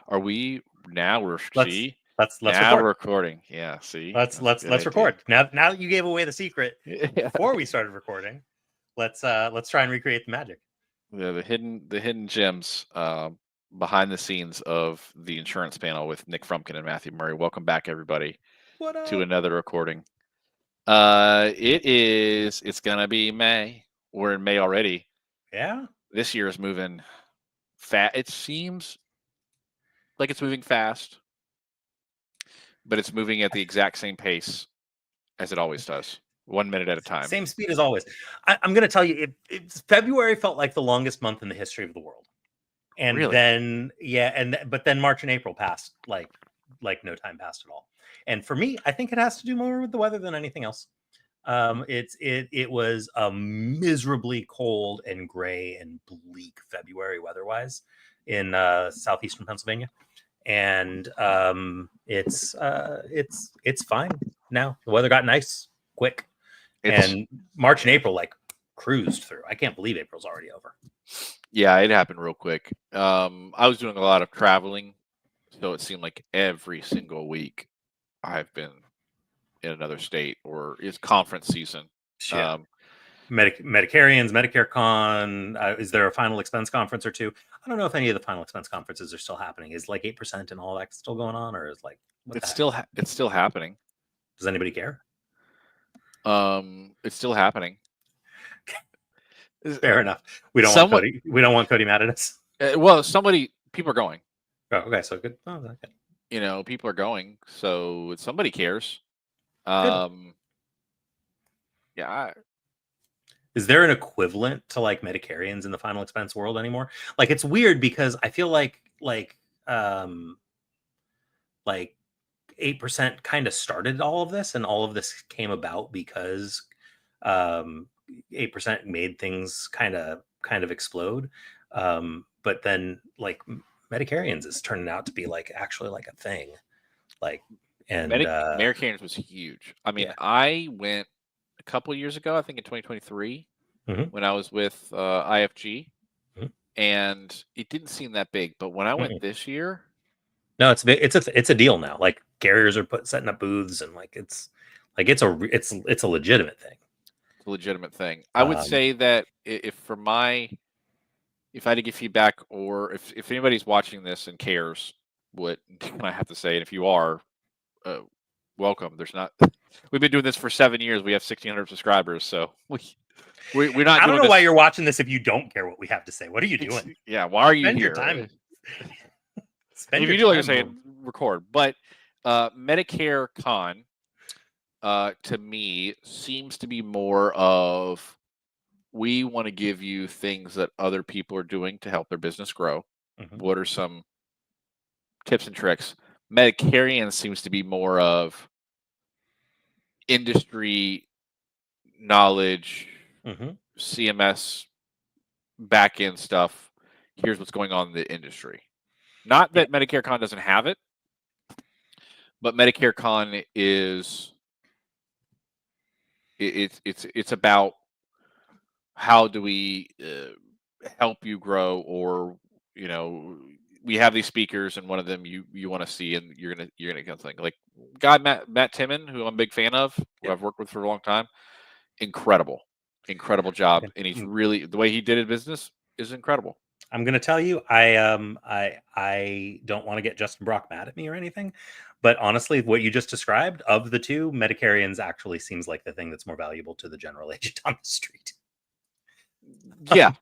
Are we now? We're Let's see let's now record. we're recording. Yeah, see, Let's that's a good idea. record. Now that you gave away the secret Yeah. before we started recording, let's try and recreate the magic. Yeah, the hidden gems behind the scenes of the insurance panel with Nick Frumkin and Matthew Murray. Welcome back, everybody, What to up? another recording. It's gonna be May. We're in May already. Yeah. This year is moving fast. It seems like it's moving fast, but it's moving at the exact same pace as it always does, 1 minute at a time. Same speed as always. I'm going to tell you, February felt like the longest month in the history of the world, and Really? then but then March and April passed like no time passed at all. And for me, I think it has to do more with the weather than anything else. It was a miserably cold and gray and bleak February weather-wise in southeastern Pennsylvania, and it's fine now. The weather got nice quick, and March and April like cruised through. I can't believe April's already over. Yeah, it happened real quick. I was doing a lot of traveling, so it seemed like every single week I've been in another state, or it's conference season. Yeah. Medicarians, Medicare Con. Is there a final expense conference or two? I don't know if any of the final expense conferences are still happening. Is like 8% and all that still going on, or is like it's still happening? Does anybody care? It's still happening. Fair enough. We don't want Cody. We don't want Cody mad at us. Well, people are going. Oh, okay, so good. Oh, okay. You know, people are going, so somebody cares. Good. Yeah. Is there an equivalent to like Medicarians in the final expense world anymore? Like, it's weird because I feel like 8% kind of started all of this, and all of this came about because 8% made things kind of explode. But then like Medicarians is turning out to be like actually like a thing. Like, and Medicarians was huge. I mean, yeah. I went a couple of years ago, I think in 2023, when I was with IFG, and it didn't seem that big. But when I went this year, no, it's a deal now. Like carriers are setting up booths, and like it's a legitimate thing. It's a legitimate thing. I would say that if I had to give feedback, or if anybody's watching this and cares what I have to say, and if you are, welcome. We've been doing this for 7 years. We have 1,600 subscribers, so we're not. I don't know why you're watching this if you don't care what we have to say. What are you doing? Yeah, why are you Spend here? Your time. If you do like you're saying, record. But Medicare Con, to me, seems to be more of, we want to give you things that other people are doing to help their business grow. What are some tips and tricks? Medicarian seems to be more of industry knowledge, CMS back-end stuff. Here's what's going on in the industry. Not that Medicare Con doesn't have it, but Medicare Con is it's about how do we help you grow, or we have these speakers, and one of them you want to see, and you're gonna get something like Matt Timon, who I'm a big fan of, who I've worked with for a long time. Incredible job, and he's really, the way he did his business is incredible. I'm gonna tell you, I don't want to get Justin Brock mad at me or anything, but honestly, what you just described, of the two, Medicarians actually seems like the thing that's more valuable to the general agent on the street. Yeah.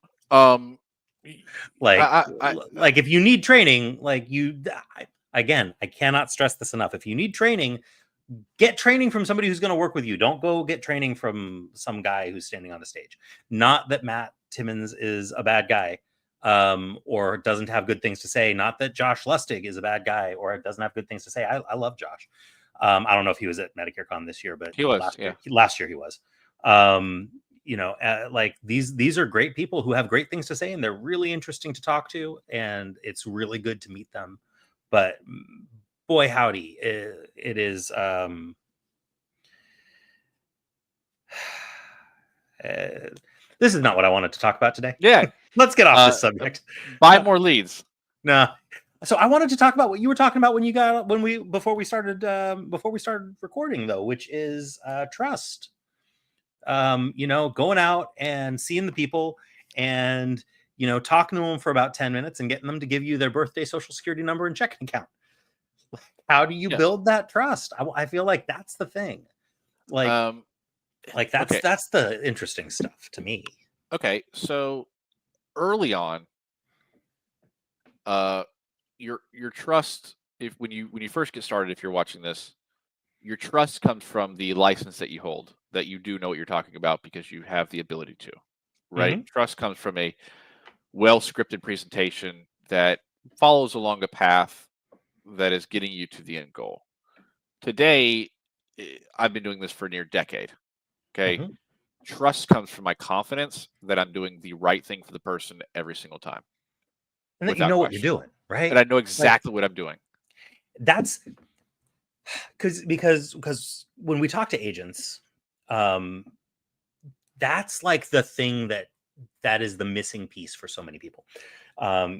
Like if you need training, again, I cannot stress this enough. If you need training, get training from somebody who's going to work with you. Don't go get training from some guy who's standing on a stage. Not that Matt Timmons is a bad guy, or doesn't have good things to say. Not that Josh Lustig is a bad guy or doesn't have good things to say. I love Josh. I don't know if he was at Medicare Con this year, but he was. Last year he was. Like these are great people who have great things to say, and they're really interesting to talk to, and it's really good to meet them. But boy, howdy, it is. This is not what I wanted to talk about today. Yeah, let's get off this subject. Buy more leads. No, So I wanted to talk about what you were talking about before we started recording, though, which is trust. Going out and seeing the people and talking to them for about 10 minutes and getting them to give you their birthday, social security number, and checking account. How do you Yeah. build that trust? I feel like that's the thing. Like that's Okay. that's the interesting stuff to me. Okay. So early on, your trust, if when you first get started, if you're watching this, your trust comes from the license that you hold, that you do know what you're talking about because you have the ability to, right? Mhm. Trust comes from a well scripted presentation that follows along a path that is getting you to the end goal. Today, I've been doing this for near a decade. Okay. Mhm. Trust comes from my confidence that I'm doing the right thing for the person every single time And that you without know what you're question. doing, And right? I know Like exactly what I'm doing. that's because when we talk to agents, um, that's like the thing that is the missing piece for so many people.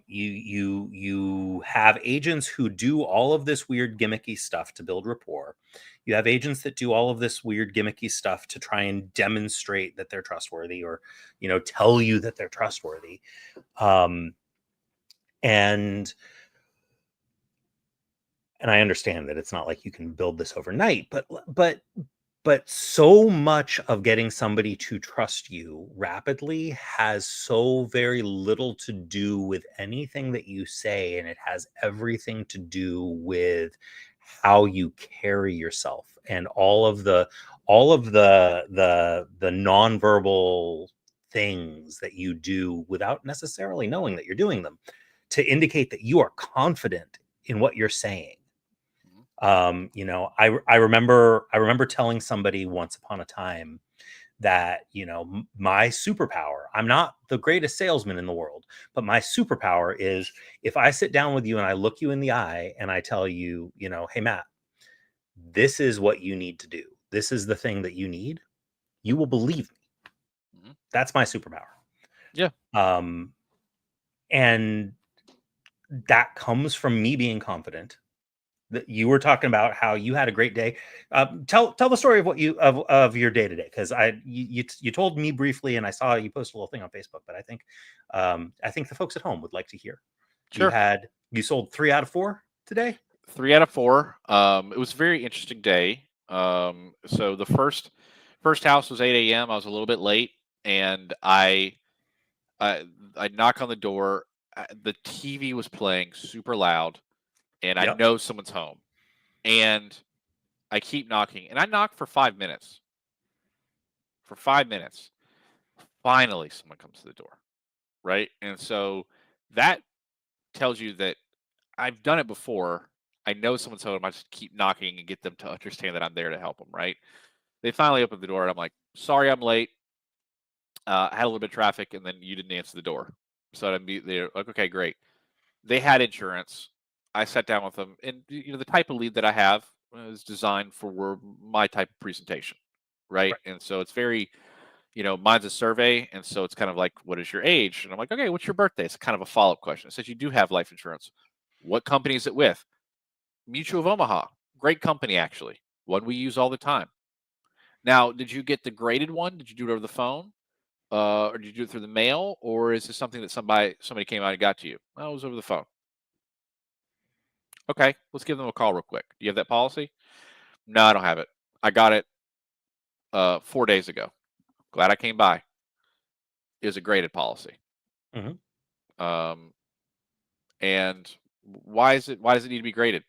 You have agents who do all of this weird gimmicky stuff to build rapport. You have agents that do all of this weird gimmicky stuff to try and demonstrate that they're trustworthy, or tell you that they're trustworthy. um and and I understand that it's not like you can build this overnight, but so much of getting somebody to trust you rapidly has so very little to do with anything that you say, and it has everything to do with how you carry yourself and all of the nonverbal things that you do without necessarily knowing that you're doing them, to indicate that you are confident in what you're saying. Mhm. I remember telling somebody once upon a time that my superpower, I'm not the greatest salesman in the world, but my superpower is, if I sit down with you and I look you in the eye and I tell you, hey Matt, this is what you need to do, this is the thing that you need, you will believe me. Mhm. That's my superpower. Yeah. um and that comes from me being confident. That you were talking about how you had a great day. Tell the story of what of your day today, because you told me briefly, and I saw you post a little thing on Facebook. But I think the folks at home would like to hear. Sure. You sold 3 out of 4 today. 3 out of 4. It was a very interesting day. So the first house was 8 a.m. I was a little bit late, and I I knock on the door. The TV was playing super loud, and I Yep. know someone's home. And I keep knocking, and I knock for 5 minutes. For 5 minutes, finally, someone comes to the door, right? And so that tells you that I've done it before. I know someone's home. I just keep knocking and get them to understand that I'm there to help them, right? They finally open the door, and I'm like, "Sorry, I'm late. I had a little bit of traffic, and then you didn't answer the door." So I'd be there, like, "Okay, great." They had insurance. I sat down with them, and the type of lead that I have is designed for my type of presentation, right? Right. And so it's very, mine's a survey, and so it's kind of like, "What is your age?" And I'm like, "Okay, what's your birthday?" It's kind of a follow up question. It says you do have life insurance. What company is it with? Mutual of Omaha, great company actually, one we use all the time. Now, did you get the graded one? Did you do it over the phone? Or did you do it through the mail, or is this something that somebody came out and got to you? Oh, it was over the phone. Okay, let's give them a call real quick. Do you have that policy? No, I don't have it. I got it 4 days ago. Glad I came by. It was a graded policy. Mhm. Um, and why does it need to be graded?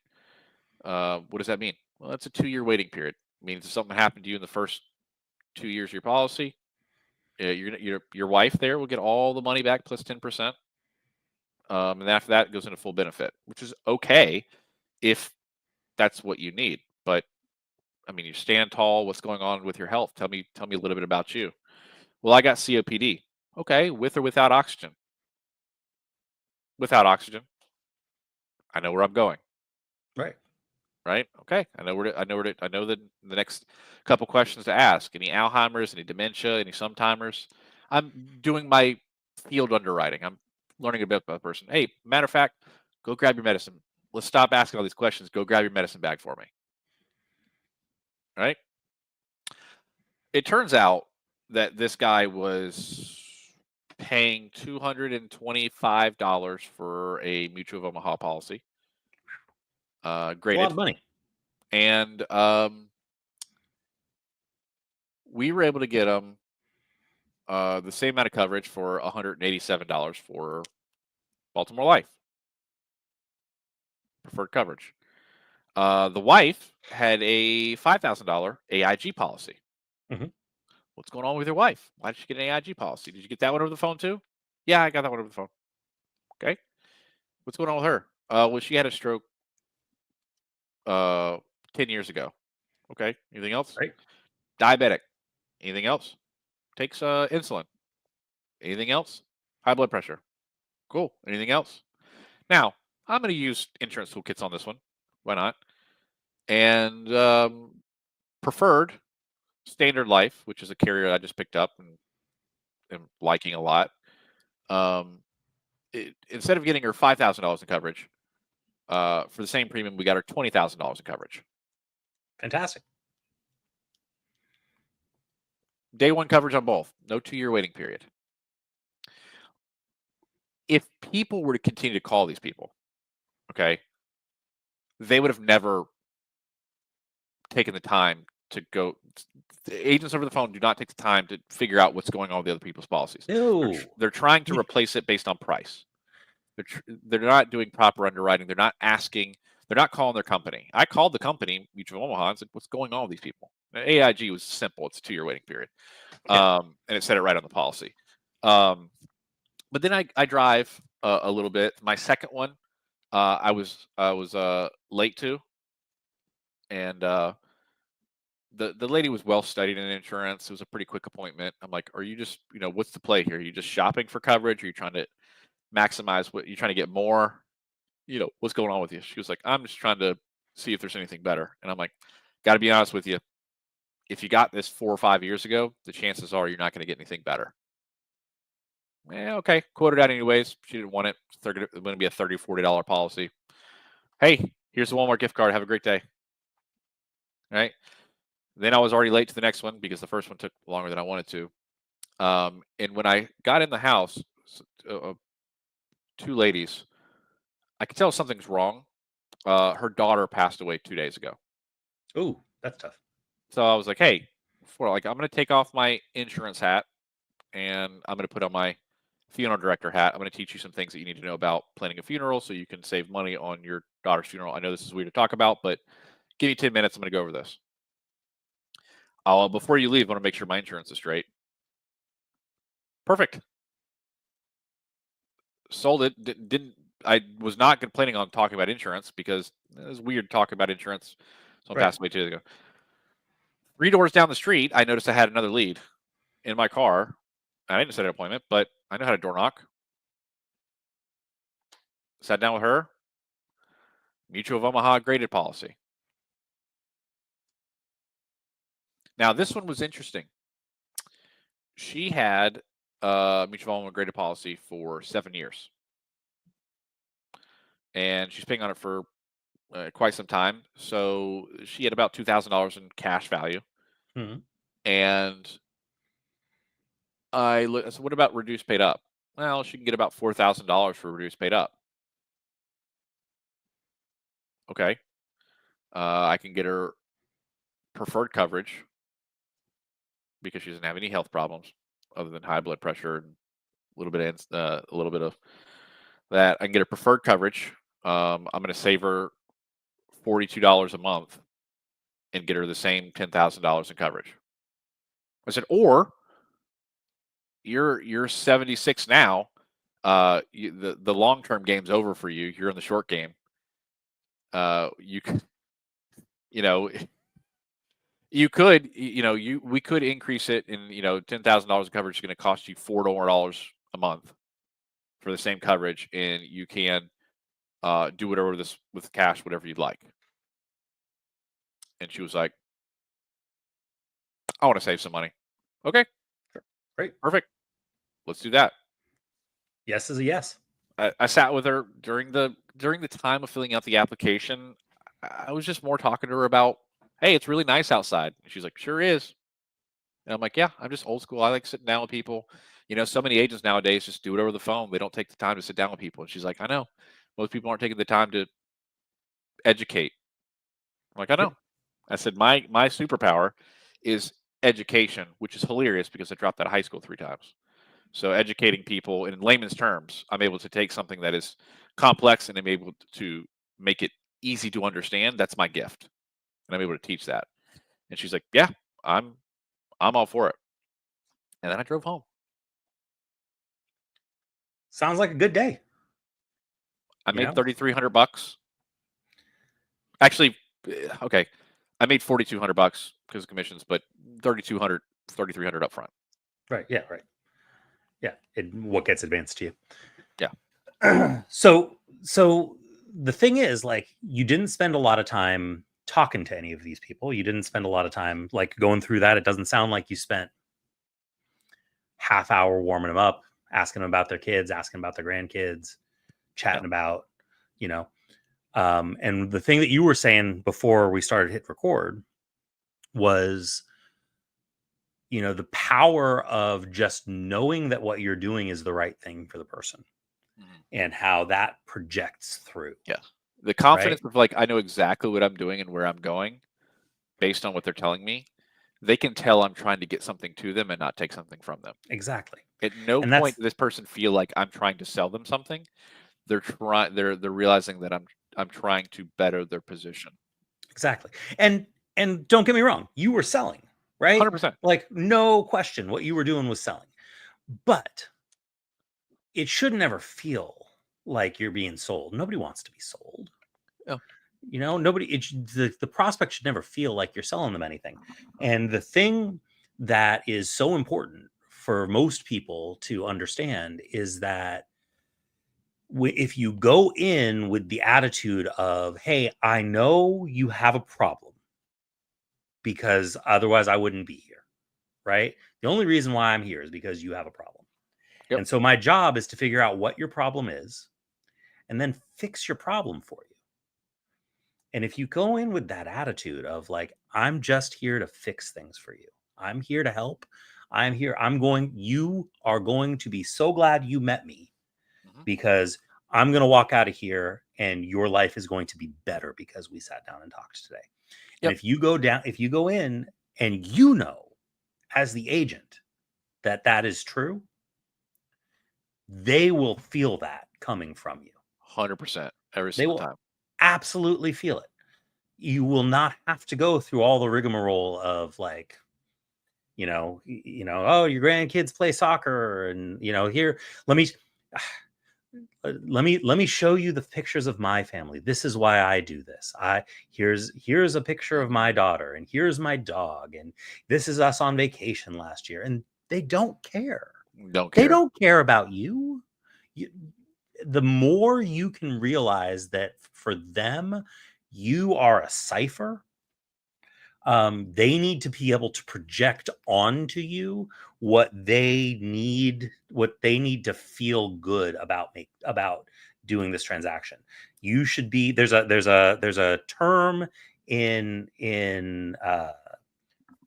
What does that mean? Well, that's a 2-year waiting period. It means if something happened to you in the first 2 years of your policy, your wife there will get all the money back plus 10%. And after that, it goes into full benefit, which is okay if that's what you need. But I mean, you stand tall. What's going on with your health? Tell me a little bit about you. Well, I got COPD. Okay, with or without oxygen? Without oxygen. I know where I'm going. Right. Right? Okay, I know the next couple questions to ask. Any Alzheimer's? Any dementia? Any sometimers? I'm doing my field underwriting. I'm learning a bit about the person. Hey, matter of fact, Go grab your medicine. Let's stop asking all these questions. Go grab your medicine bag for me. All right? It turns out that this guy was paying $225 for a Mutual of Omaha policy. A Graded. lot of money. And we were able to get him the same amount of coverage for $187 for Baltimore Life. Preferred coverage. The wife had a $5,000 AIG policy. Mm-hmm. What's going on with your wife? Why did she get an AIG policy? Did you get that one over the phone too? Yeah, I got that one over the phone. Okay. What's going on with her? Well, she had a stroke 10 years ago. Okay. Anything else? Right. Diabetic. Anything else? Takes insulin. Anything else? High blood pressure. Cool. Anything else? Now, I'm going to use insurance toolkits on this one. Why not? And preferred Standard Life, which is a carrier I just picked up and am liking a lot. Instead of getting her $5,000 in coverage, for the same premium, we got her $20,000 in coverage. Fantastic. Day one coverage on both. No 2-year waiting period. If people were to continue to call these people, okay, they would have never taken the time to go. The agents over the phone do not take the time to figure out what's going on with the other people's policies. No. They're trying to replace it based on price. They're not doing proper underwriting. They're not asking. They're not calling their company. I called the company, Mutual of Omaha, and said, "What's going on with these people?" Now, AIG was simple. It's a 2-year waiting period, and it said it right on the policy. But then I drive a little bit. My second one, I was late to, and the lady was well studied in insurance. It was a pretty quick appointment. I'm like, "Are you just, what's the play here? Are you just shopping for coverage? Are you trying to maximize what you're trying to get more? What's going on with you?" She was like, "I'm just trying to see if there's anything better." And I'm like, "Got to be honest with you. If you got this 4 or 5 years ago, the chances are you're not going to get anything better." Okay. Quoted out anyways. She didn't want it. It's going to be a $30, $40 policy. Hey, here's the Walmart gift card. Have a great day. All right. Then I was already late to the next one because the first one took longer than I wanted to. And when I got in the house, 2 ladies, I could tell something's wrong. Her daughter passed away 2 days ago. Ooh, that's tough. So I was like, "Hey, I'm going to take off my insurance hat and I'm going to put on my funeral director hat. I'm going to teach you some things that you need to know about planning a funeral so you can save money on your daughter's funeral. I know this is weird to talk about, but give me 10 minutes. I'm going to go over this. Before you leave, I want to make sure my insurance is straight." Perfect. Sold it. Didn't. I was not planning on talking about insurance because it was weird talking about insurance. Someone passed away 2 days ago. 3 doors down the street, I noticed I had another lead in my car. I didn't set an appointment, but I know how to door knock. Sat down with her. Mutual of Omaha graded policy. Now, this one was interesting. She had Mutual of Omaha graded policy for 7 years. And she's paying on it for quite some time. So she had about $2,000 in cash value. Mm-hmm. And I said, "What about reduced paid up?" Well, she can get about $4,000 for reduced paid up. Okay. I can get her preferred coverage because she doesn't have any health problems other than high blood pressure and a little bit of that. I can get her preferred coverage. I'm going to save her $42 a month and get her the same $10,000 in coverage. I said, or you're 76 now. The long-term game's over for you. You're in the short game. You could, we could increase it in, $10,000 of coverage is going to cost you $4 more a month for the same coverage, and you can do whatever this with cash, whatever you'd like. And she was like, "I want to save some money." Okay, Great. perfect. Let's do that. Yes is a yes. I sat with her during the time of filling out the application. I was just more talking to her about, hey, it's really nice outside. And she's like, sure is. And I'm like, yeah, I'm just old school. I like sitting down with people. So many agents nowadays just do it over the phone. They don't take the time to sit down with people. And she's like, I know. Most people aren't taking the time to educate. I'm like, I know. I said, my superpower is education, which is hilarious because I dropped out of high school 3 times. So educating people in layman's terms, I'm able to take something that is complex and I'm able to make it easy to understand. That's my gift. And I'm able to teach that. And she's like, yeah, I'm all for it. And then I drove home. Sounds like a good day. I made $3,300. Actually, okay. I made $4,200 because of commissions, but $3,300 up front. Right. Yeah. Right. Yeah. What gets advanced to you? Yeah. So the thing is, like, you didn't spend a lot of time talking to any of these people. You didn't spend a lot of time like going through that. It doesn't sound like you spent half hour warming them up, asking them about their kids, asking about their grandkids, chatting about, and the thing that you were saying before we started hit record was, the power of just knowing that what you're doing is the right thing for the person and how that projects through. Yeah. The confidence of like, I know exactly what I'm doing and where I'm going based on what they're telling me. They can tell I'm trying to get something to them and not take something from them. Exactly. At no point does this person feel like I'm trying to sell them something. They're realizing that I'm trying to better their position. Exactly. And don't get me wrong, you were selling, right? 100%. Like, no question, what you were doing was selling. But it should never feel like you're being sold. Nobody wants to be sold. No. The prospect should never feel like you're selling them anything. And the thing that is so important for most people to understand is that if you go in with the attitude of, hey, I know you have a problem because otherwise I wouldn't be here, right? The only reason why I'm here is because you have a problem. Yep. And so my job is to figure out what your problem is and then fix your problem for you. And if you go in with that attitude of like, I'm just here to fix things for you, I'm here to help, you are going to be so glad you met me because I'm going to walk out of here and your life is going to be better because we sat down and talked today. Yep. And if you go in and as the agent that is true, they will feel that coming from you. 100% every single time. Absolutely feel it. You will not have to go through all the rigmarole of like, oh, your grandkids play soccer and, here, let me show you the pictures of my family. This is why I do this. Here's a picture of my daughter and here's my dog. And this is us on vacation last year. And they don't care. They don't care about you. The more you can realize that for them, you are a cipher. They need to be able to project onto you what they need to feel good about doing this transaction. You should be there's a term in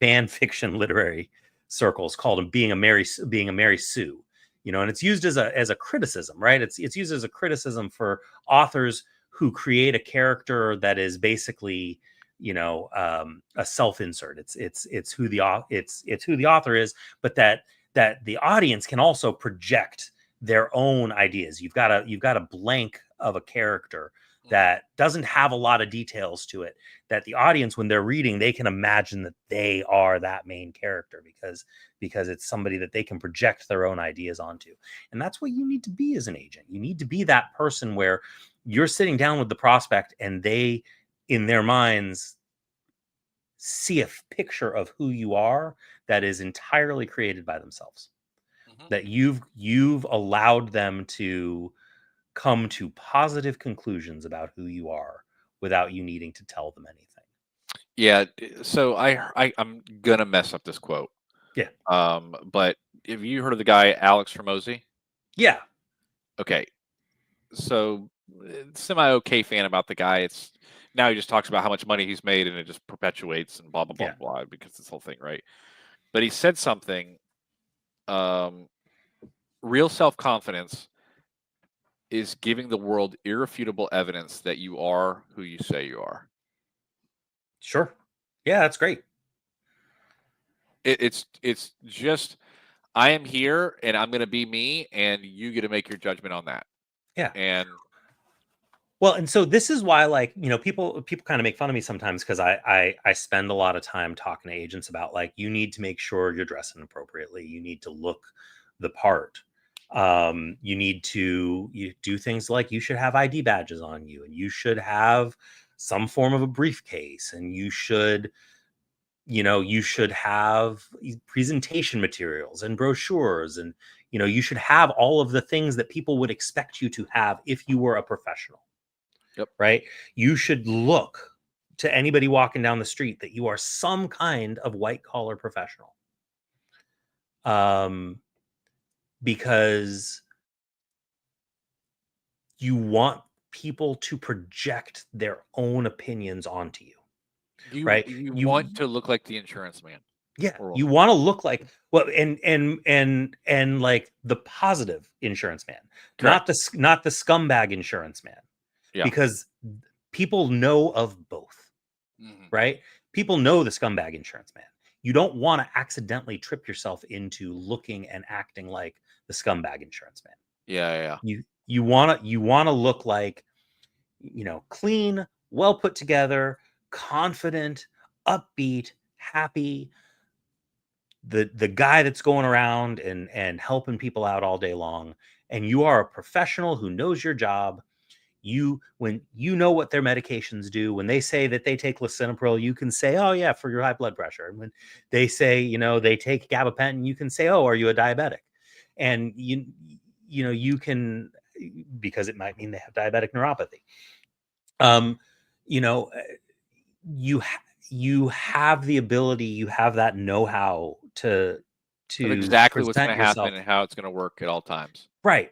fan fiction literary circles called being a Mary Sue. And it's used as a criticism, right? It's used as a criticism for authors who create a character that is basically, a self-insert. It's who the author is, but that the audience can also project their own ideas. You've got a blank of a character that doesn't have a lot of details to it, that the audience, when they're reading, they can imagine that they are that main character because it's somebody that they can project their own ideas onto. And that's what you need to be as an agent. You need to be that person where you're sitting down with the prospect and they, in their minds, see a picture of who you are that is entirely created by themselves. That you've allowed them to come to positive conclusions about who you are without you needing to tell them anything. Yeah. So I'm gonna mess up this quote. Yeah. But have you heard of the guy Alex Hormozi? Yeah. Okay. so semi okay fan about the guy. It's now he just talks about how much money he's made and it just perpetuates and blah blah blah Yeah. blah because this whole thing, right? But he said something. Real self confidence is giving the world irrefutable evidence that you are who you say you are. Sure. Yeah, that's great. It's just I am here and I'm going to be me, and you get to make your judgment on that. Yeah. And Well, and so this is why, like, people kind of make fun of me sometimes because I spend a lot of time talking to agents about, like, you need to make sure you're dressing appropriately. You need to look the part. You need to do things like you should have ID badges on you, and you should have some form of a briefcase, and you should have presentation materials and brochures, and you should have all of the things that people would expect you to have if you were a professional. Yep. Right? You should look to anybody walking down the street that you are some kind of white collar professional. Because you want people to project their own opinions onto you. Right? you want to look like the insurance man. Yeah, you want to look like, well, and like the positive insurance man, not the scumbag insurance man. Yeah. Because people know of both. Right? People know the scumbag insurance man. You don't want to accidentally trip yourself into looking and acting like the scumbag insurance man. Yeah. You want to look like, clean, well put together, confident, upbeat, happy, the guy that's going around and helping people out all day long, and you are a professional who knows your job. When you know what their medications do, when they say that they take lisinopril, you can say, oh yeah, for your high blood pressure. And when they say, they take gabapentin, you can say, oh, are you a diabetic? And you can, because it might mean they have diabetic neuropathy. You have the ability, you have that know-how to exactly what's going present to yourself. happen and how it's going to work at all times. Right.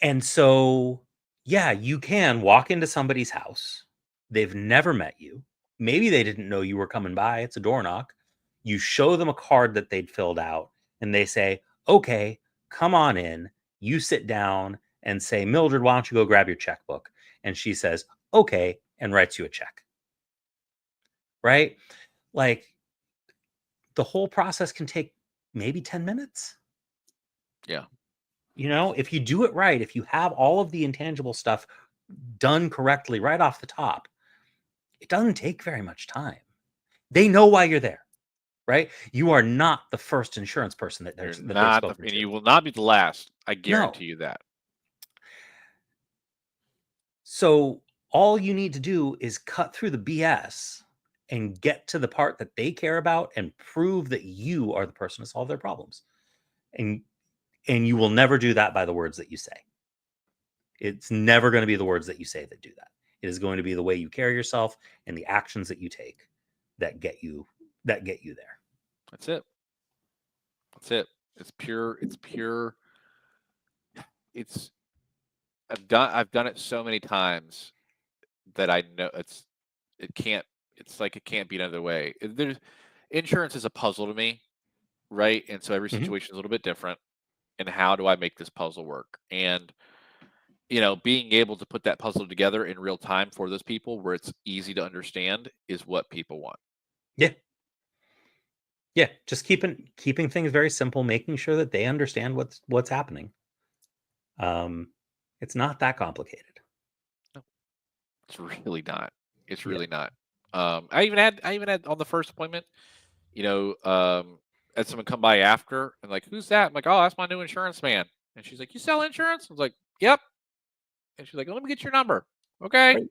And so, yeah, you can walk into somebody's house. They've never met you. Maybe they didn't know you were coming by. It's a door knock. You show them a card that they'd filled out, and they say, okay, come on in. You sit down and say, Mildred, why don't you go grab your checkbook? And she says, okay, and writes you a check. Right? Like, the whole process can take maybe 10 minutes. Yeah. If you do it right, if you have all of the intangible stuff done correctly right off the top, it doesn't take very much time. They know why you're there, right? You are not the first insurance person that they've spoken to. And you will not be the last. I guarantee you that. So all you need to do is cut through the BS and get to the part that they care about and prove that you are the person to solve their problems. And you will never do that by the words that you say. It's never going to be the words that you say that do that. It is going to be the way you carry yourself and the actions that you take that get you there. That's it. It's pure. I've done it so many times that I know it can't be another way. Insurance is a puzzle to me, right? And so every situation is a little bit different. And how do I make this puzzle work? And being able to put that puzzle together in real time for those people where it's easy to understand is what people want. Yeah. Yeah, just keeping things very simple, making sure that they understand what's happening. It's not that complicated. No, it's really not. It's really not. I even had on the first appointment, had someone come by after and like, who's that? I'm like, oh, that's my new insurance man. And she's like, you sell insurance? I was like, yep. And she's like, let me get your number. Okay. Right.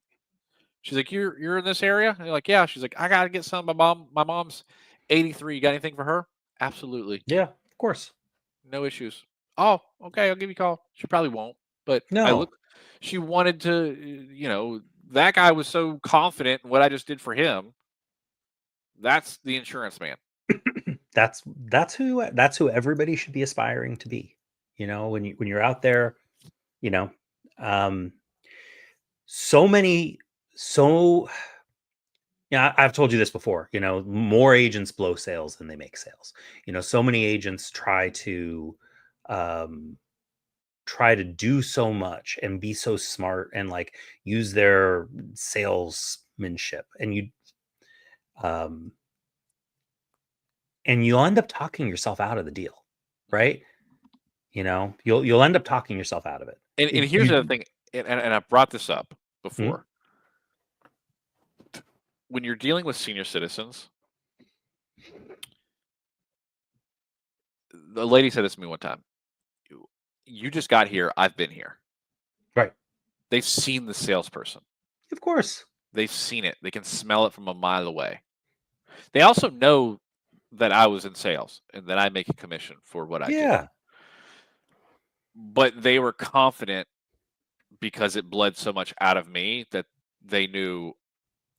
She's like, you're in this area? And you're like, yeah. She's like, I gotta get some. My mom's 83. You got anything for her? Absolutely. Yeah, of course. No issues. Oh, okay. I'll give you a call. She probably won't. But no, she wanted to, that guy was so confident in what I just did for him. That's the insurance man. that's who everybody should be aspiring to be. When you're out there, Um, so many, so yeah, I've told you this before. More agents blow sales than they make sales. So many agents um, try to do so much and be so smart and like use their salesmanship, um, and you'll end up talking yourself out of the deal, right? You'll end up talking yourself out of it. And here's the other thing, and I brought this up Mhm. before. When you're dealing with senior citizens, the lady said this to me one time. You just got here. I've been here. Right. They've seen the salesperson. Of course. They've seen it. They can smell it from a mile away. They also know that I was in sales and that I make a commission for what I do. Yeah. But they were confident because it bled so much out of me that they knew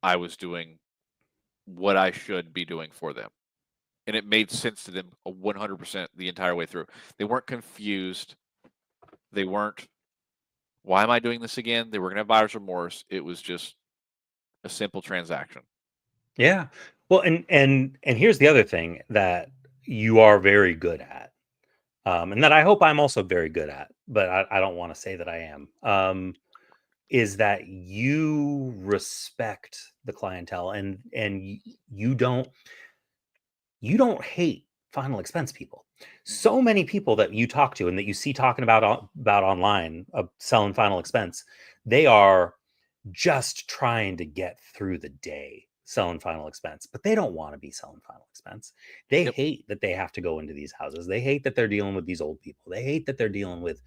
I was doing what I should be doing for them. And it made sense to them 100% the entire way through. They weren't confused. They weren't, why am I doing this again? They were going to have buyer's remorse. It was just a simple transaction. Yeah. Well, and here's the other thing that you are very good at, and that I hope I'm also very good at, but I don't want to say that I am. Is that you respect the clientele, and you don't hate final expense people. So many people that you talk to and that you see talking about online selling final expense, they are just trying to get through the day selling final expense, but they don't want to be selling final expense. They Yep. hate that they have to go into these houses. They hate that they're dealing with these old people. They hate that they're dealing with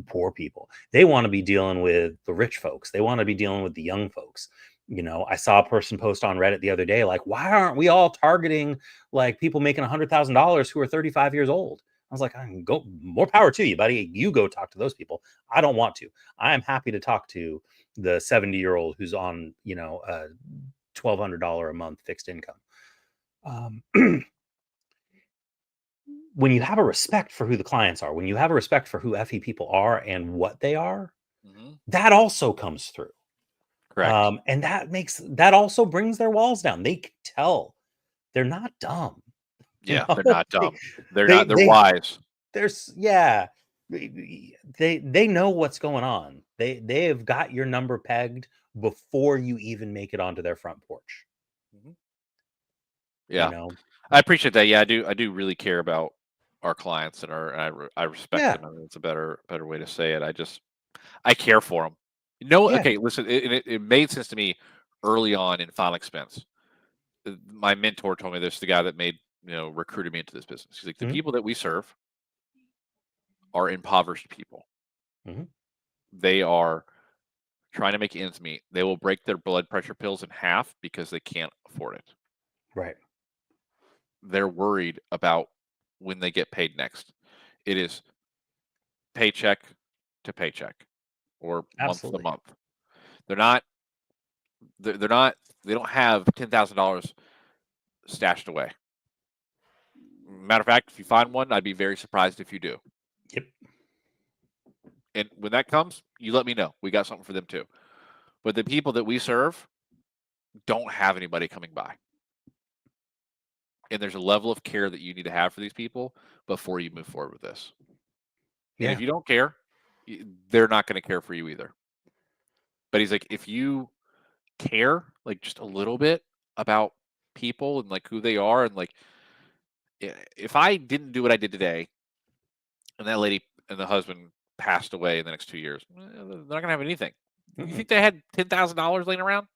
poor people. They want to be dealing with the rich folks. They want to be dealing with the young folks. I saw a person post on Reddit the other day, like, why aren't we all targeting like people making $100,000 who are 35 years old? I was like, go, more power to you, buddy. You go talk to those people. I don't want to. I am happy to talk to the 70-year-old who's on, a $1,200 a month fixed income. When you have a respect for who the clients are, when you have a respect for who FE people are and what they are, that also comes through. Correct. And that also brings their walls down. They can tell they're not dumb. Yeah, they're not dumb. They're They wise. there's yeah. They know what's going on. They have got your number pegged before you even make it onto their front porch. Yeah. I appreciate that. Yeah, I do really care about our clients and I respect them. I mean, it's a better way to say it. I care for them. Okay, listen, it made sense to me early on in final expense. My mentor told me this, the guy that recruited me into this business. He's like, the people that we serve are impoverished people. They are trying to make ends meet. They will break their blood pressure pills in half because they can't afford it. Right. They're worried about when they get paid next. It is paycheck to paycheck or month to month. They don't have $10,000 stashed away. Matter of fact, if you find one, I'd be very surprised if you do. Yep. And when that comes, you let me know. We got something for them too. But the people that we serve don't have anybody coming by. And there's a level of care that you need to have for these people before you move forward with this. And if you don't care, they're not going to care for you either. But he's like, if you care like just a little bit about people and like who they are, and like if I didn't do what I did today and that lady and the husband passed away in the next 2 years, they're not going to have anything. You think they had $10,000 laying around?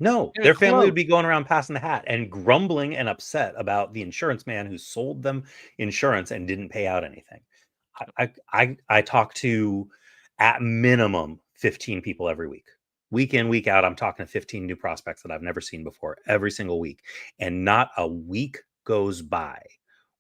No, their family would be going around passing the hat and grumbling and upset about the insurance man who sold them insurance and didn't pay out anything. I talk to at minimum 15 people every week in, week out. I'm talking to 15 new prospects that I've never seen before every single week. And not a week goes by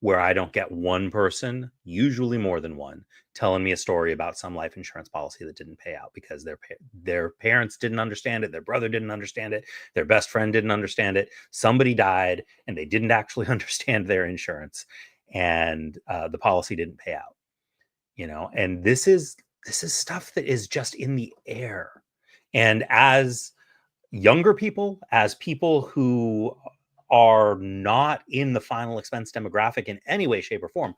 where I don't get one person, usually more than one, telling me a story about some life insurance policy that didn't pay out because their parents didn't understand it, their brother didn't understand it, their best friend didn't understand it, somebody died and they didn't actually understand their insurance, and the policy didn't pay out. And this is This is stuff that is just in the air. And as younger people, as people who are not in the final expense demographic in any way, shape, or form,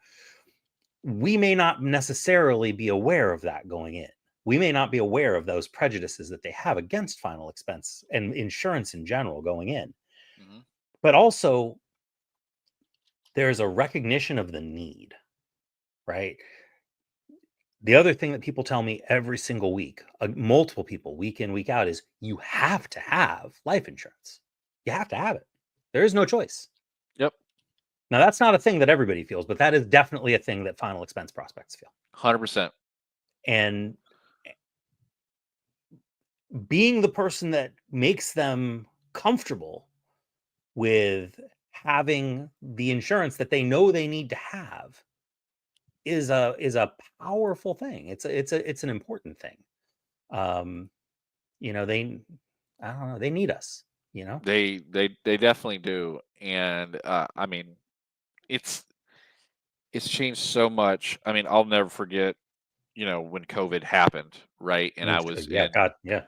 we may not necessarily be aware of that going in. We may not be aware of those prejudices that they have against final expense and insurance in general going in. Mhm. But also, there's a recognition of the need, right? The other thing that people tell me every single week, multiple people, week in, week out, is you have to have life insurance. You have to have it. There is no choice. Yep. Now, that's not a thing that everybody feels, but that is definitely a thing that final expense prospects feel. 100%. And being the person that makes them comfortable with having the insurance that they know they need to have is a powerful thing. It's an important thing. You know, I don't know, they need us, you know? They definitely do. And I mean, it's changed so much. I mean, I'll never forget, when COVID happened, right? And I was Yeah, God, yeah.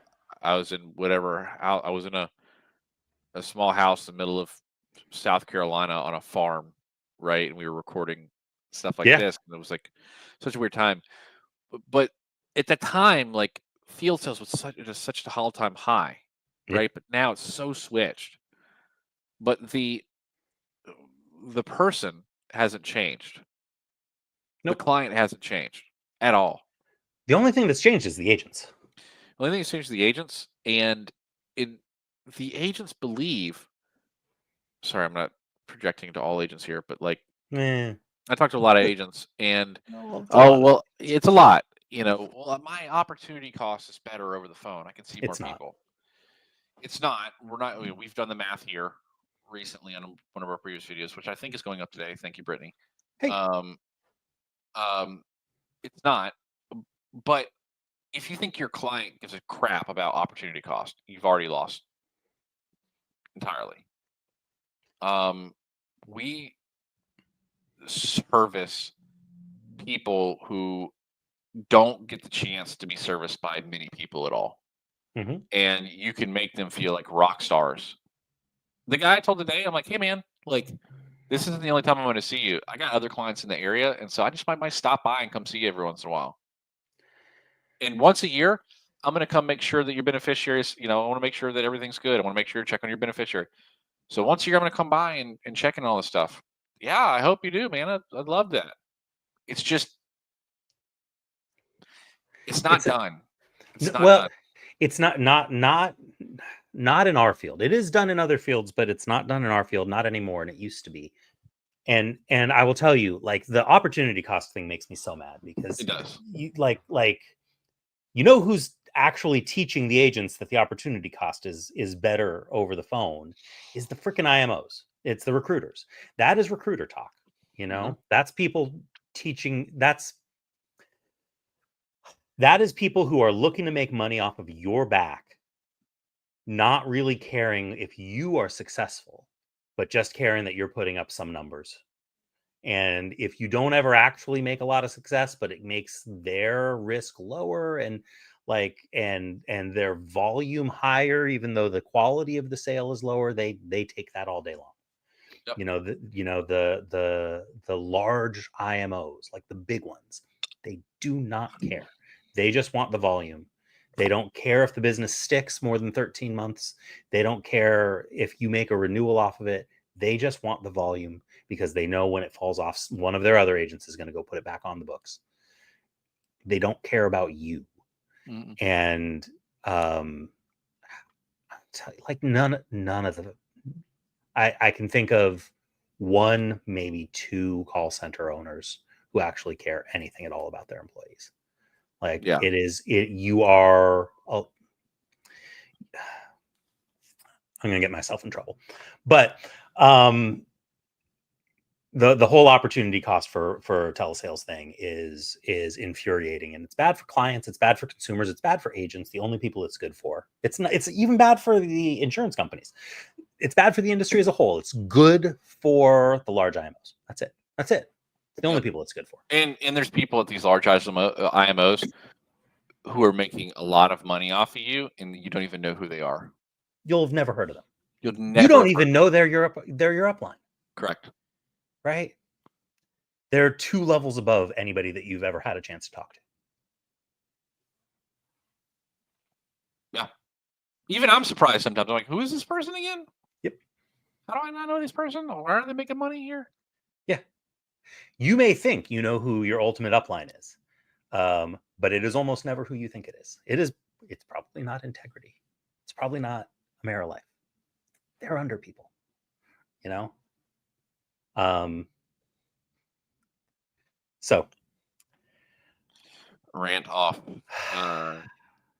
in whatever, I was in a small house in the middle of South Carolina on a farm, right? And we were recording stuff like Yeah. this, and it was like such a weird time. But at the time, like, field sales was such an all-time high, Yeah. right? But now it's so switched. But the person hasn't changed. Nope. The client hasn't changed at all. The only thing that's changed is the agents. The only thing that's changed is the agents, and the agents believe. Sorry, I'm not projecting to all agents here, but like, Eh, I talked to a lot of agents, and well, well, it's a lot. Well, my opportunity cost is better over the phone. I can see more It's not. people. It's not. We're not. We've done the math here recently on one of our previous videos, which I think is going up today. Thank you, Brittany. Hey. It's not. But if you think your client gives a crap about opportunity cost, you've already lost entirely. We service people who don't get the chance to be serviced by many people at all. Mm-hmm. And you can make them feel like rock stars. The guy I told today, I'm like, hey man, like, this isn't the only time I'm going to see you. I got other clients in the area, and so I just might stop by and come see you every once in a while. And once a year, I'm going to come make sure that your beneficiaries, I want to make sure that everything's good. I want to make sure you check on your beneficiary. So once a year, I'm going to come by and check in all this stuff. Yeah, I hope you do, man. I'd love that. It's just, it's not done. It's not in our field. It is done in other fields, but it's not done in our field, not anymore, and it used to be. And I will tell you, like, the opportunity cost thing makes me so mad because it does. Who's actually teaching the agents that the opportunity cost is better over the phone is the freaking IMOs. It's the recruiters. That is recruiter talk. Mm-hmm. That's people teaching. That is people who are looking to make money off of your back, not really caring if you are successful, but just caring that you're putting up some numbers. And if you don't ever actually make a lot of success, but it makes their risk lower and their volume higher, even though the quality of the sale is lower, they take that all day long. Yep. The large IMOs, like the big ones, they do not care. They just want the volume. They don't care if the business sticks more than 13 months. They don't care if you make a renewal off of it. They just want the volume because they know when it falls off, one of their other agents is going to go put it back on the books. They don't care about you. Mm-mm. And like none of the, I can think of one, maybe two call center owners who actually care anything at all about their employees. Like, yeah. You are, I'm going to get myself in trouble, but the whole opportunity cost for telesales thing is infuriating, and it's bad for clients. It's bad for consumers. It's bad for agents. The only people it's good for. It's even bad for the insurance companies. It's bad for the industry as a whole. It's good for the large IMOs. That's it. The only people it's good for. And there's people at these large IMOs who are making a lot of money off of you, and you don't even know who they are. You'll have never heard of them. You'll never. You don't have even heard- know they're your upline, Correct. right? They're 2 levels above anybody that you've ever had a chance to talk to. Yeah. Even I'm surprised sometimes. I'm like, who is this person again? Yep. How do I not know this person? Why are they making money here? Yeah. You may think you know who your ultimate upline is, but it is almost never who you think it is. It's probably not Integrity. It's probably not AmeriLife. They're under people, you know? So Rant off.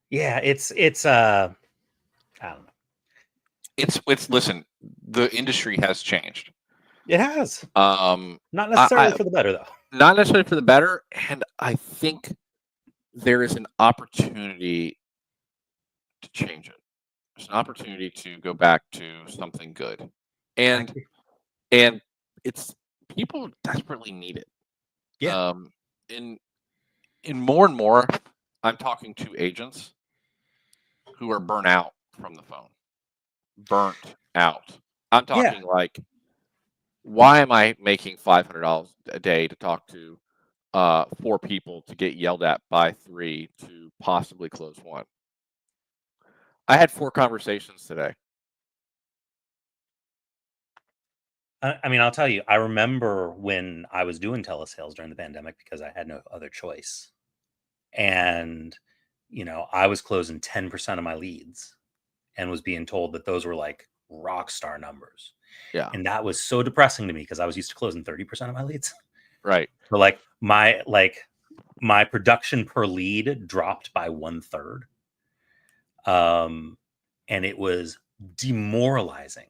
yeah, it's I don't know. It's listen, the industry has changed. It has. Not Not necessarily for the better, though. Not necessarily for the better, and I think there is an opportunity to change it. There's an opportunity to go back to something good, and it's people desperately need it. Yeah. In more and more, I'm talking to agents who are burnt out from the phone. Burnt out. I'm talking like, why am I making $500 a day to talk to 4 people to get yelled at by 3 to possibly close 1? I had 4 conversations today. I mean, I'll tell you, I remember when I was doing telesales during the pandemic because I had no other choice. And, I was closing 10% of my leads and was being told that those were like rock star numbers. Yeah. And that was so depressing to me because I was used to closing 30% of my leads. Right. So my production per lead dropped by 1/3. And it was demoralizing.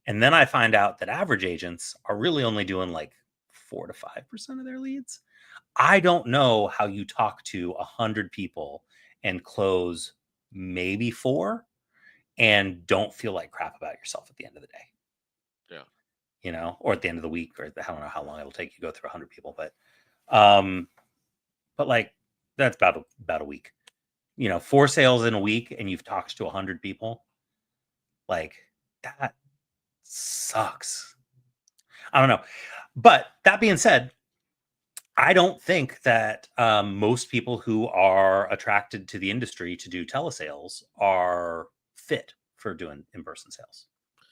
And then I find out that average agents are really only doing like 4 to 5% of their leads. I don't know how you talk to 100 people and close maybe 4 and don't feel like crap about yourself at the end of the day. Yeah. Or at the end of the week, or I don't know how long it'll take you to go through 100 people, but like that's about a week. 4 sales in a week and you've talked to 100 people. Like that sucks. I don't know. But that being said, I don't think that most people who are attracted to the industry to do telesales are fit for doing in-person sales.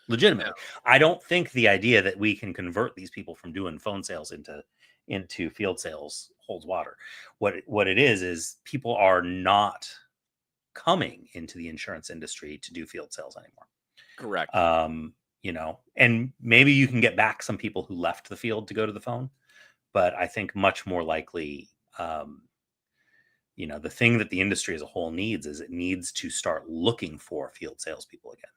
Legitimately. I don't think the idea that we can convert these people from doing phone sales into field sales holds water. What it is people are not coming into the insurance industry to do field sales anymore. Correct. And maybe you can get back some people who left the field to go to the phone, but I think much more likely, the thing that the industry as a whole needs is it needs to start looking for field salespeople again,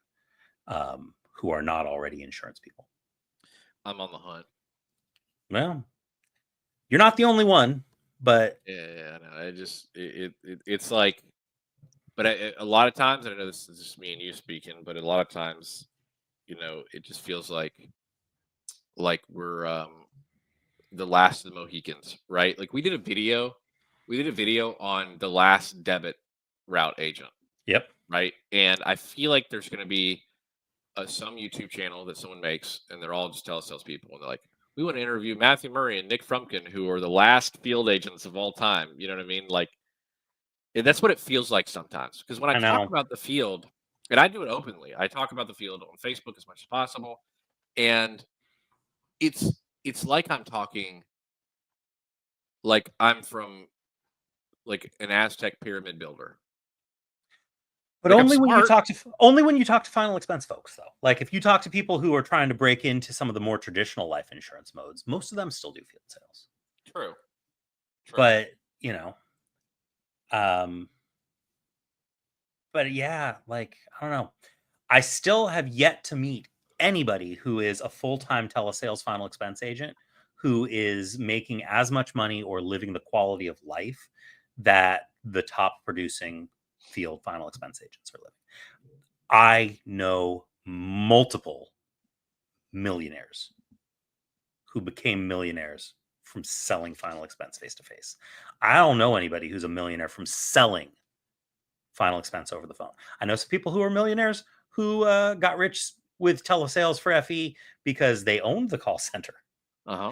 who are not already insurance people. I'm on the hunt. Well, you're not the only one, but yeah, no, it's like, but a lot of times, I know this is just me and you speaking, but a lot of times, it just feels like we're the last of the Mohicans, right? Like we did a video on the last debit route agent. Yep. Right. And I feel like there's going to be some YouTube channel that someone makes, and they're all just telesales people, and they're like, we want to interview Matthew Murray and Nick Frumpkin, who are the last field agents of all time. You know what I mean? Like, that's what it feels like sometimes. Because when I talk about the field, and I do it openly, I talk about the field on Facebook as much as possible, and it's like I'm talking like I'm from like an Aztec pyramid builder. But like only when you talk to final expense folks, though. Like if you talk to people who are trying to break into some of the more traditional life insurance modes, most of them still do field sales. True. But but yeah, like I don't know. I still have yet to meet anybody who is a full-time telesales final expense agent who is making as much money or living the quality of life that the top producing field final expense agents are living. I know multiple millionaires who became millionaires from selling Final Expense face to face. I don't know anybody who's a millionaire from selling Final Expense over the phone. I know some people who are millionaires who got rich with telesales for FE because they owned the call center. Uh-huh.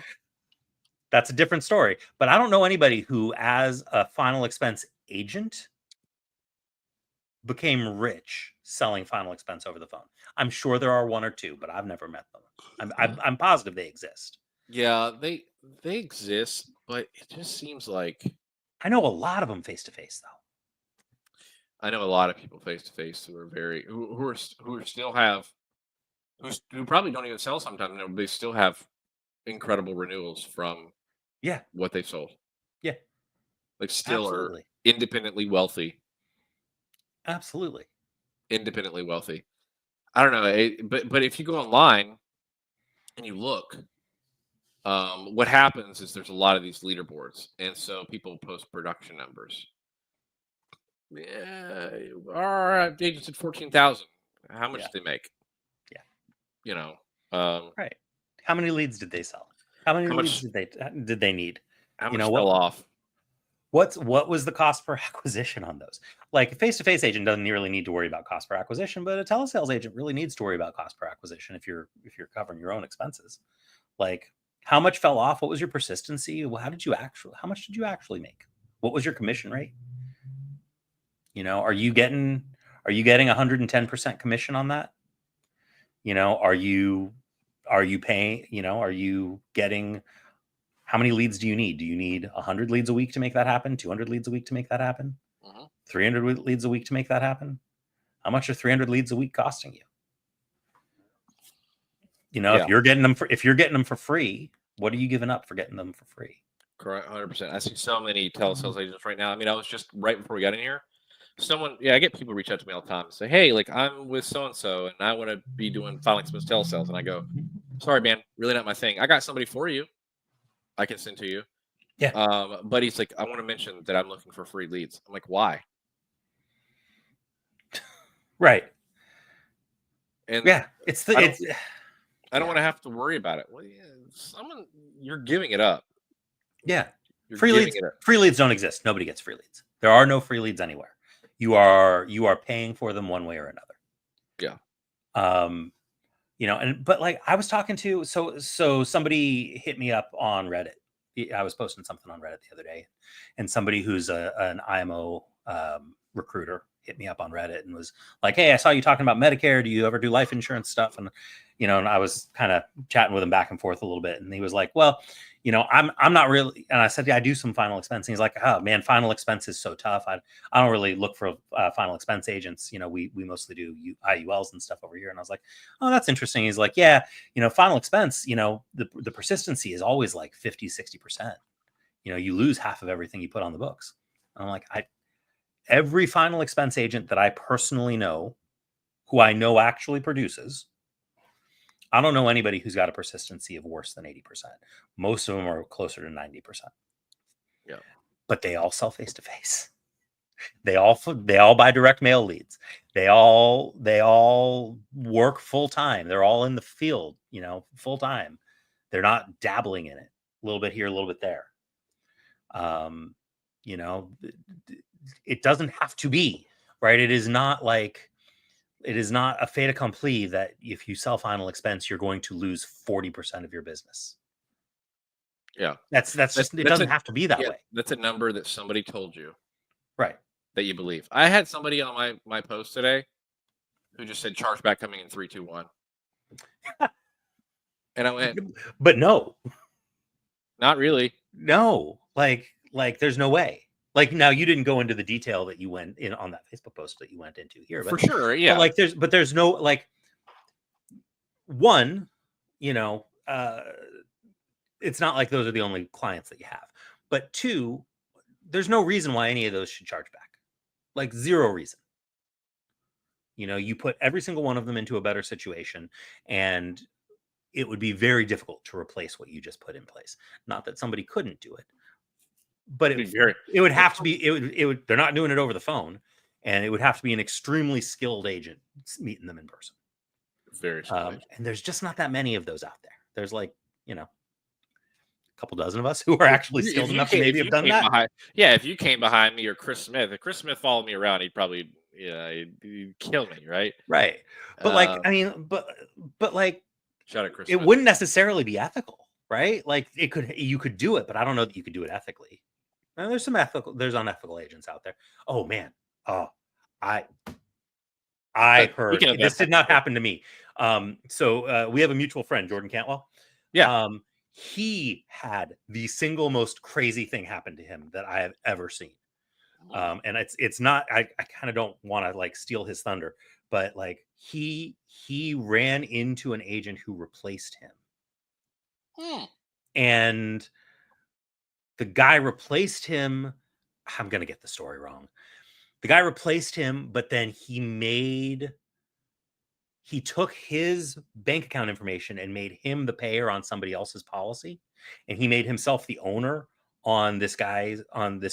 That's a different story. But I don't know anybody who, as a Final Expense agent, became rich selling Final Expense over the phone. I'm sure there are one or two, but I've never met them. I'm positive they exist. Yeah, they exist, but it just seems like I know a lot of them face to face, though. I know a lot of people face to face who are very who are still have who probably don't even sell sometimes. But they still have incredible renewals from Yeah, what they sold. yeah, Like still are absolutely, independently wealthy. absolutely. Independently wealthy. I don't know, but if you go online and you look, what happens is there's a lot of these leaderboards, and so people post production numbers. Yeah, our agents at 14,000. How much Yeah. did they make? Yeah. You know, Right. How many leads did they sell? How many how leads much did they need? how You much know fell off? what was the cost per acquisition on those? Like a face-to-face agent doesn't really need to worry about cost per acquisition, but a telesales agent really needs to worry about cost per acquisition if you're covering your own expenses. Like how much fell off? What was your persistency? How much did you actually make? What was your commission rate? You know, are you getting 110% commission on that? You know, are you paying, are you getting, how many leads do you need? Do you need 100 leads a week to make that happen? 200 leads a week to make that happen? Mhm. 300 leads a week to make that happen? How much are 300 leads a week costing you? You know, Yeah, if you're getting them for free, what are you giving up for getting them for free? correct, 100%. I see so many telesales agents right now. I mean, I was just right before we got in here. I get people reach out to me all the time and say, "Hey, like I'm with so and so, and I want to be doing Final Expense telesales," and I go, "Sorry, man, really not my thing. I got somebody for you. I can send to you." Yeah. But he's like, "I want to mention that I'm looking for free leads." I'm like, "Why?" Right. And Yeah. I don't want to have to worry about it. Well, yeah, you're giving it up. Yeah. You're giving it up. Free leads don't exist. Nobody gets free leads. There are no free leads anywhere. You are paying for them one way or another. Yeah. But like I was talking to, so somebody hit me up on Reddit. I was posting something on Reddit the other day, and somebody who's an IMO recruiter hit me up on Reddit and was like, "Hey, I saw you talking about Medicare. Do you ever do life insurance stuff?" And and I was kind of chatting with him back and forth a little bit, and he was like, "Well, I'm not really." And I said, "Yeah, I do some Final Expense." And he's like, "Oh man, Final Expense is so tough. I don't really look for Final Expense agents. We mostly do IULs and stuff over here." And I was like, "Oh, that's interesting." He's like, "Yeah, Final Expense, the persistency is always like 50-60%. You lose half of everything you put on the books." And I'm like, every Final Expense agent that I personally know, who I know actually produces, I don't know anybody who's got a persistency of worse than 80%. Most of them are closer to 90%. Yeah. But they all sell face to face. They all buy direct mail leads. They all work full time. They're all in the field, full time. They're not dabbling in it. A little bit here, a little bit there. It doesn't have to be, right? It is not a fait accompli that if you sell Final Expense, you're going to lose 40% of your business. Yeah. That's just, it doesn't have to be that way. That's a number that somebody told you. Right. That you believe. I had somebody on my post today who just said chargeback coming in 3, 2, 1. And I went, but no. Not really. No. Like there's no way. Like now you didn't go into the detail that you went in on that Facebook post that you went into here. For sure, yeah. But there's no one, it's not like those are the only clients that you have. But two, there's no reason why any of those should charge back. Like zero reason. You put every single one of them into a better situation, and it would be very difficult to replace what you just put in place. Not that somebody couldn't do it, but it would have to be, it would, they're not doing it over the phone, and it would have to be an extremely skilled agent meeting them in person. Very skilled. And there's just not that many of those out there. There's a couple dozen of us who are actually skilled enough to maybe have done that. If you came behind me or Chris Smith, if Chris Smith followed me around, he'd probably he'd kill me, right? Right. But like, I mean, but like, shout out Chris it Smith. wouldn't necessarily be ethical, right? Like you could do it, but I don't know that you could do it ethically. And there's unethical agents out there. Oh man. Oh, I heard this did not happen to me. So we have a mutual friend, Jordan Cantwell. Yeah. He had the single most crazy thing happen to him that I have ever seen. And it's not, I kind of don't want to like steal his thunder, but like he ran into an agent who replaced him. And the guy replaced him. I'm going to get the story wrong. The guy replaced him, but then he took his bank account information and made him the payer on somebody else's policy. And he made himself the owner on this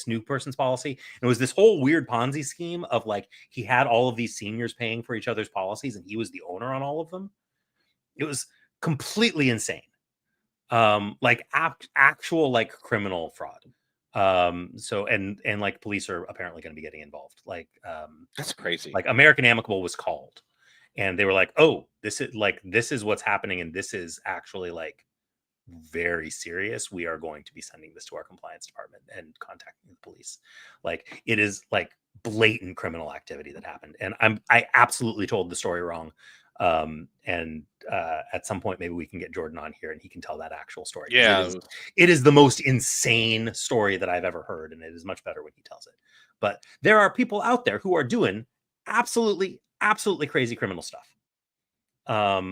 new person's policy. And it was this whole weird Ponzi scheme of like, he had all of these seniors paying for each other's policies and he was the owner on all of them. It was completely insane. Like actual like criminal fraud. So and like police are apparently going to be getting involved. Like, that's crazy. Like American Amicable was called and they were like, oh, this is what's happening. And this is actually like very serious. We are going to be sending this to our compliance department and contacting the police. Like it is like blatant criminal activity that happened. And I absolutely told the story wrong. And at some point, maybe we can get Jordan on here and he can tell that actual story. Yeah. It is the most insane story that I've ever heard. And it is much better when he tells it. But there are people out there who are doing absolutely crazy criminal stuff. But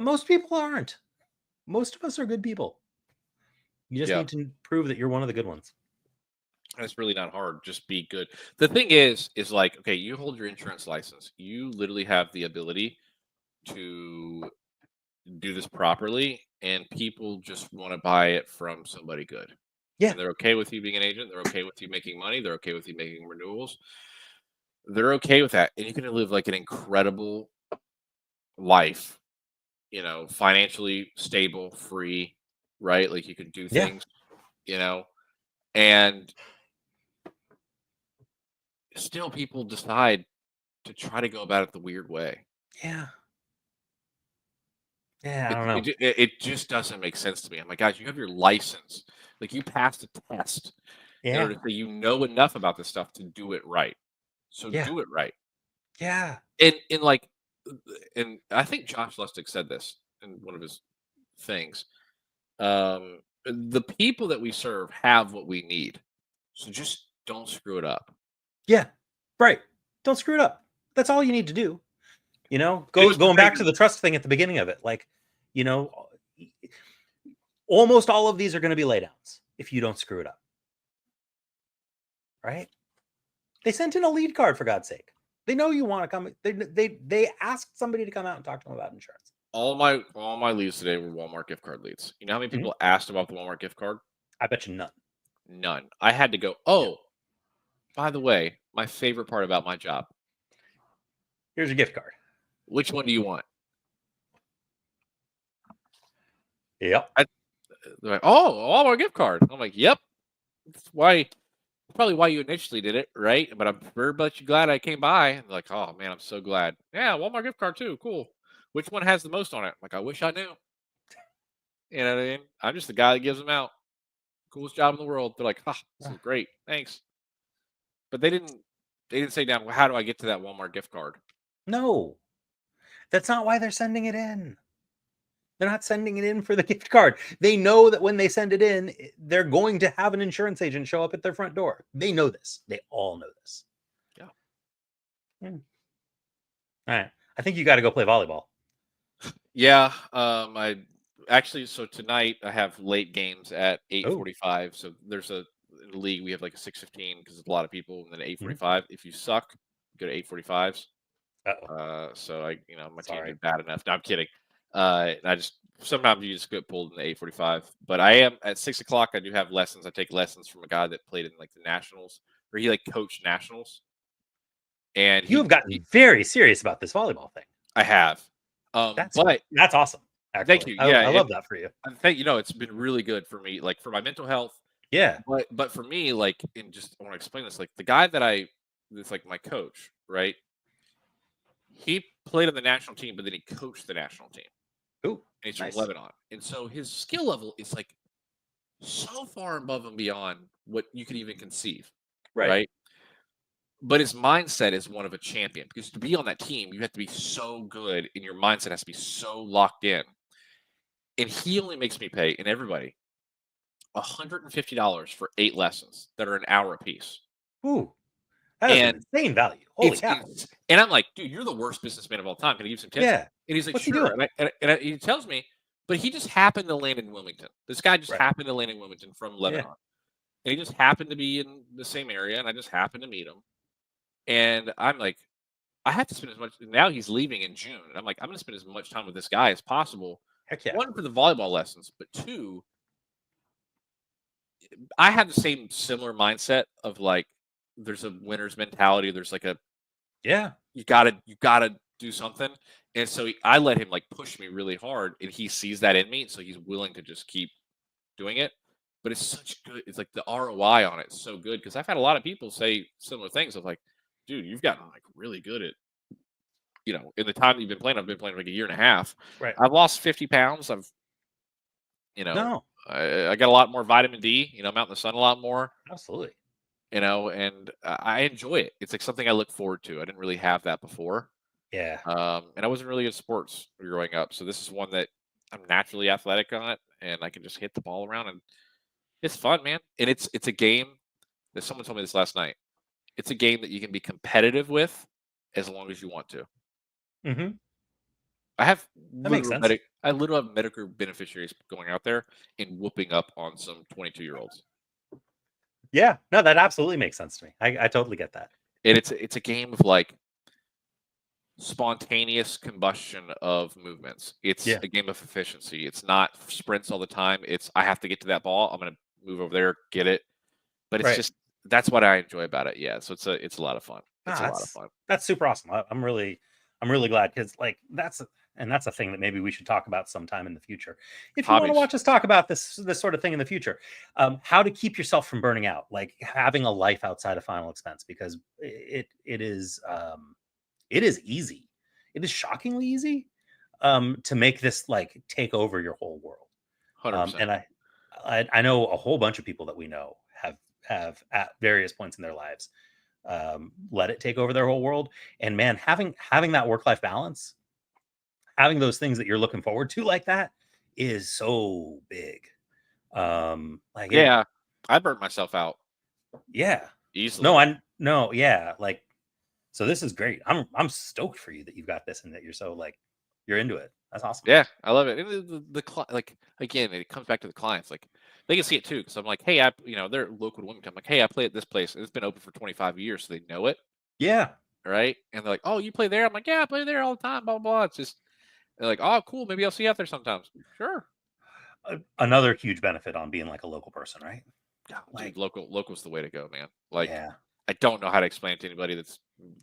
most people aren't. Most of us are good people. You just need to prove that you're one of the good ones. It's really not hard. Just be good. The thing is like, okay, you hold your insurance license. You literally have the ability to do this properly, and people just want to buy it from somebody good. Yeah. And they're okay with you being an agent. They're okay with you making money. They're okay with you making renewals. They're okay with that. And you're going to live like an incredible life, financially stable, free, right? Like you can do things, and still people decide to try to go about it the weird way. Yeah. I don't know. It just doesn't make sense to me. I'm like, guys, you have your license. Like you passed a test in order to say you know enough about this stuff to do it right. So do it right. Yeah. And I think Josh Lustig said this in one of his things. The people that we serve have what we need. So just don't screw it up. Yeah. Right. Don't screw it up. That's all you need to do. Going back to the trust thing at the beginning of it, like, almost all of these are going to be laydowns if you don't screw it up. Right? They sent in a lead card, for God's sake. They know you want to come. They asked somebody to come out and talk to them about insurance. All my leads today were Walmart gift card leads. You know how many people asked about the Walmart gift card? I bet you none. None. I had to go, oh, by the way, my favorite part about my job. Here's a gift card. Which one do you want? Yep. They're like, oh, Walmart gift card. I'm like, yep. That's probably why you initially did it, right? But I'm very much glad I came by. And they're like, oh man, I'm so glad. Yeah, Walmart gift card too. Cool. Which one has the most on it? I'm like, I wish I knew. You know what I mean? I'm just the guy that gives them out. Coolest job in the world. They're like, this is great. Thanks. But they didn't say down, well, how do I get to that Walmart gift card? No. That's not why they're sending it in. They're not sending it in for the gift card. They know that when they send it in, they're going to have an insurance agent show up at their front door. They know this. They all know this. Yeah. All right. I think you got to go play volleyball. Yeah. So tonight I have late games at 8:45. So there's in the league we have like a 6:15 because there's a lot of people, and then 8:45. If you suck, go to 8:45s. So my team did bad enough. No, I'm kidding. Sometimes you just get pulled in the 8:45. But I am at 6:00. I do have lessons. I take lessons from a guy that played in like the Nationals, or he like coached Nationals. And you have gotten very serious about this volleyball thing. I have. That's awesome. Actually. Thank you. I, Yeah, I love that for you. I think it's been really good for me, like for my mental health. Yeah. But for me, like, and just I want to explain this, like the guy that's like my coach, right? He played on the national team, but then he coached the national team, Ooh, and he's from nice. Lebanon, and so his skill level is like so far above and beyond what you could even conceive, Right. right? But his mindset is one of a champion because to be on that team, you have to be so good, and your mindset has to be so locked in. And he only makes me pay, and everybody, $150 for 8 lessons that are an hour apiece. Ooh, that is And insane value. Holy it's, cow. and I'm like, dude, you're the worst businessman of all time. Can I give you some tips? Yeah. And he's like, What's he sure. doing? He tells me, but he just happened to land in Wilmington. This guy just Right. happened to land in Wilmington from Lebanon. And he just happened to be in the same area. And I just happened to meet him. And I'm like, I have to spend as much. Now he's leaving in June. And I'm like, I'm going to spend as much time with this guy as possible. Heck yeah. One, for the volleyball lessons, but two, I have the similar mindset of like, there's a winner's mentality. There's like a, Yeah. you gotta do something. And so I let him like push me really hard, and he sees that in me, so he's willing to just keep doing it. But it's such good. It's like the ROI on it is so good because I've had a lot of people say similar things of like, dude, you've gotten like really good at, in the time that you've been playing, I've been playing like a year and a half. Right. I've lost 50 pounds. No. I got a lot more vitamin D. I'm out in the sun a lot more. Absolutely. And I enjoy it. It's like something I look forward to. I didn't really have that before. Yeah. And I wasn't really good at sports growing up. So this is one that I'm naturally athletic on it, and I can just hit the ball around, and it's fun, man. And it's a game that someone told me this last night. It's a game that you can be competitive with as long as you want to. Mm-hmm. I have That makes sense. I literally have medical beneficiaries going out there and whooping up on some 22-year-olds. Yeah. No, that absolutely makes sense to me. I totally get that. And it's a game of like spontaneous combustion of movements. It's Yeah. a game of efficiency. It's not sprints all the time. It's I have to get to that ball. I'm gonna move over there, get it. But it's Right. just that's what I enjoy about it. Yeah. So it's a lot of fun. It's a lot of fun. That's super awesome. I'm really glad because like that's a thing that maybe we should talk about sometime in the future. If you want to Hobbies. watch us talk about this sort of thing in the future, how to keep yourself from burning out, like having a life outside of Final Expense, because it is easy. It is shockingly easy to make this like take over your whole world. 100%. And I know a whole bunch of people that we know have at various points in their lives let it take over their whole world. And man, having that work-life balance, having those things that you're looking forward to like that is so big. Like yeah, I burnt myself out yeah, easily. yeah, like so this is great. I'm stoked for you that you've got this and that you're so like you're into it. That's awesome. Yeah, I love it. And like again, it comes back to the clients. Like they can see it too, because I'm like, hey, they're local to Wilmington. I'm like, hey, I play at this place, and it's been open for 25 years, so they know it, Yeah. right? And they're like, oh, you play there? I'm like, yeah, I play there all the time. Blah blah blah. It's just they're like, oh, cool. Maybe I'll see you out there sometimes. Sure. Another huge benefit on being like a local person, right? God, Like dude, local's the way to go, man. Like, yeah. I don't know how to explain it to anybody that's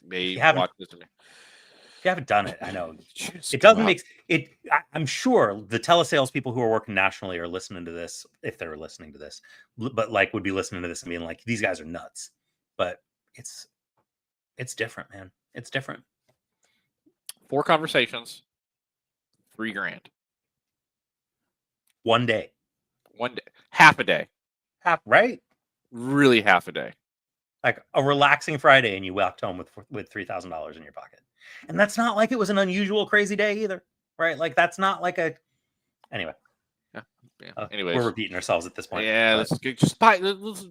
may haven't- watch this. If you haven't done it, I know Just it go doesn't out. make it. I'm sure the telesales people who are working nationally are listening to this, if they're listening to this, but like would be listening to this and being like, these guys are nuts. But it's different, man. It's different. 4 conversations, $3,000. One day, half a day, right? really half a day. Like a relaxing Friday, and you walked home with $3,000 in your pocket, and that's not like it was an unusual, crazy day either, right? Like that's not like a. Anyway. Yeah. Anyways, we're repeating ourselves at this point. Yeah, let's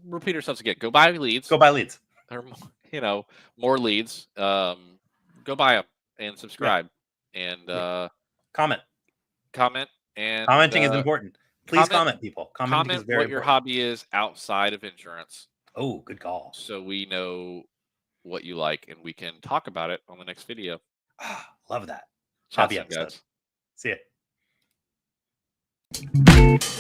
repeat ourselves again. Go buy leads. Go buy leads. Or more leads. Go buy them and subscribe and comment. And commenting is important. Please comment, people. Comment is very what your important. hobby is outside of insurance. Oh, good call. So we know what you like, and we can talk about it on the next video. Love that. Hobby episode. Guys. See ya.